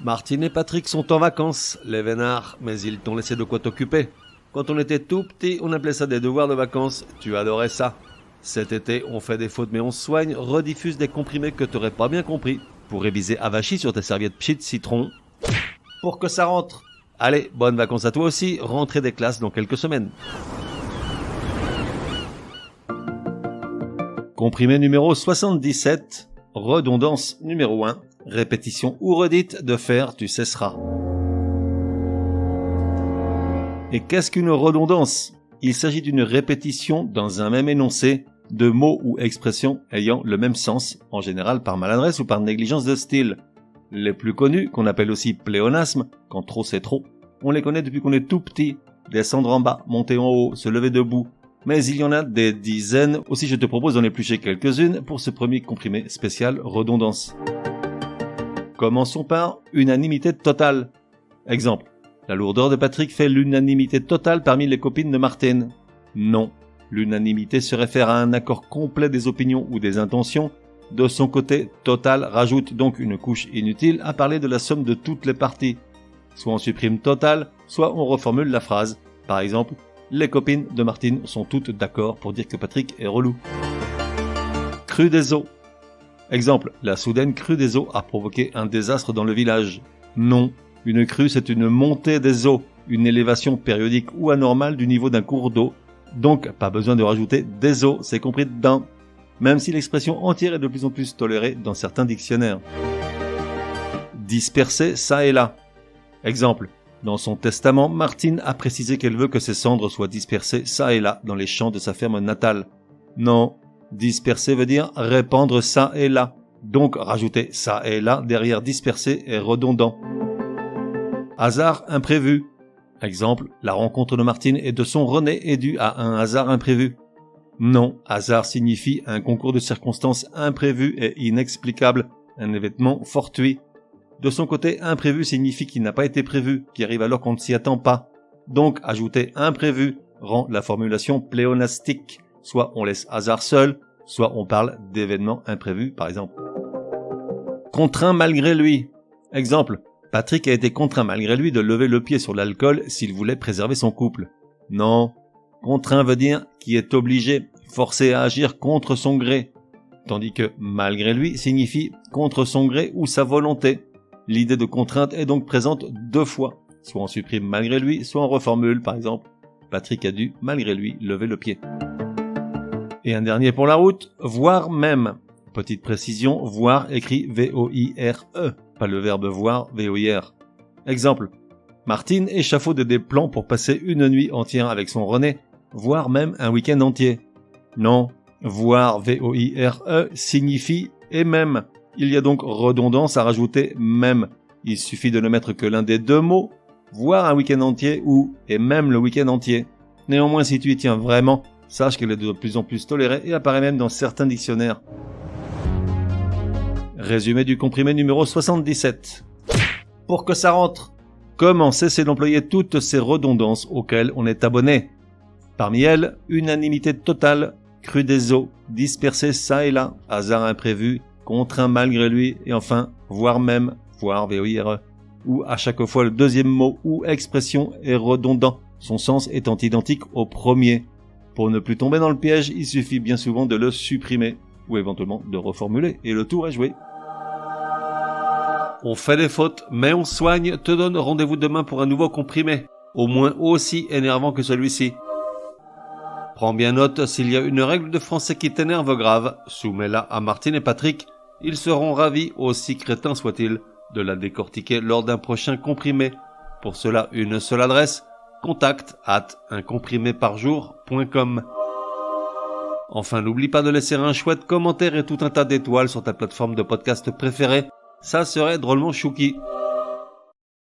Martine et Patrick sont en vacances, les vénards, mais ils t'ont laissé de quoi t'occuper. Quand on était tout petit, on appelait ça des devoirs de vacances, tu adorais ça. Cet été, on fait des fautes mais on se soigne, rediffuse des comprimés que t'aurais pas bien compris, pour réviser avachi sur tes serviettes pchit citron, pour que ça rentre. Allez, bonnes vacances à toi aussi, rentrée des classes dans quelques semaines. Comprimé numéro 77, redondance numéro 1, répétition ou redite de faire tu cesseras. Et qu'est-ce qu'une redondance ? Il s'agit d'une répétition dans un même énoncé de mots ou expressions ayant le même sens, en général par maladresse ou par négligence de style. Les plus connus, qu'on appelle aussi pléonasmes, quand trop c'est trop, on les connaît depuis qu'on est tout petit. Descendre en bas, monter en haut, se lever debout. Mais il y en a des dizaines, aussi je te propose d'en éplucher quelques-unes pour ce premier comprimé spécial redondance. Commençons par unanimité totale. Exemple, la lourdeur de Patrick fait l'unanimité totale parmi les copines de Martine. Non, l'unanimité se réfère à un accord complet des opinions ou des intentions. De son côté, total rajoute donc une couche inutile à parler de la somme de toutes les parties. Soit on supprime total, soit on reformule la phrase. Par exemple, les copines de Martine sont toutes d'accord pour dire que Patrick est relou. Crue des eaux. Exemple, la soudaine crue des eaux a provoqué un désastre dans le village. Non, une crue c'est une montée des eaux, une élévation périodique ou anormale du niveau d'un cours d'eau. Donc, pas besoin de rajouter des eaux, c'est compris dedans. Même si l'expression entière est de plus en plus tolérée dans certains dictionnaires. Disperser ça et là. Exemple, dans son testament, Martine a précisé qu'elle veut que ses cendres soient dispersées ça et là dans les champs de sa ferme natale. Non, disperser veut dire répandre ça et là. Donc, rajouter ça et là derrière disperser est redondant. Hasard imprévu. Exemple, la rencontre de Martine et de son René est due à un hasard imprévu. Non, hasard signifie un concours de circonstances imprévues et inexplicables, un événement fortuit. De son côté, imprévu signifie qu'il n'a pas été prévu, qui arrive alors qu'on ne s'y attend pas. Donc, ajouter imprévu rend la formulation pléonastique. Soit on laisse hasard seul, soit on parle d'événements imprévus, par exemple. Contraint malgré lui. Exemple, Patrick a été contraint malgré lui de lever le pied sur l'alcool s'il voulait préserver son couple. Non, contraint veut dire qui est obligé, forcé à agir contre son gré. Tandis que malgré lui signifie contre son gré ou sa volonté. L'idée de contrainte est donc présente deux fois. Soit on supprime malgré lui, soit on reformule, par exemple. Patrick a dû, malgré lui, lever le pied. Et un dernier pour la route, voire même. Petite précision, voir écrit V-O-I-R-E, pas le verbe voir, V-O-I-R. Exemple, Martine échafaude des plans pour passer une nuit entière avec son René, voire même un week-end entier. Non, voir V-O-I-R-E signifie et même. Il y a donc redondance à rajouter même. Il suffit de ne mettre que l'un des deux mots, voire un week-end entier ou et même le week-end entier. Néanmoins, si tu y tiens vraiment, sache qu'elle est de plus en plus tolérée et apparaît même dans certains dictionnaires. Résumé du comprimé numéro 77. Pour que ça rentre, comment cesser d'employer toutes ces redondances auxquelles on est abonné ? Parmi elles, unanimité totale, crue des eaux, dispersé ça et là, hasard imprévu, contraint malgré lui, et enfin, voire même, voire V-O-I-R-E, où à chaque fois le deuxième mot ou expression est redondant, son sens étant identique au premier. Pour ne plus tomber dans le piège, il suffit bien souvent de le supprimer, ou éventuellement de reformuler, et le tour est joué. On fait des fautes, mais on soigne, te donne rendez-vous demain pour un nouveau comprimé, au moins aussi énervant que celui-ci. Prends bien note, s'il y a une règle de français qui t'énerve grave, soumets-la à Martine et Patrick. Ils seront ravis, aussi crétins soient-ils, de la décortiquer lors d'un prochain comprimé. Pour cela, une seule adresse, contact@uncompriméparjour.com. Enfin, n'oublie pas de laisser un chouette commentaire et tout un tas d'étoiles sur ta plateforme de podcast préférée. Ça serait drôlement chouki.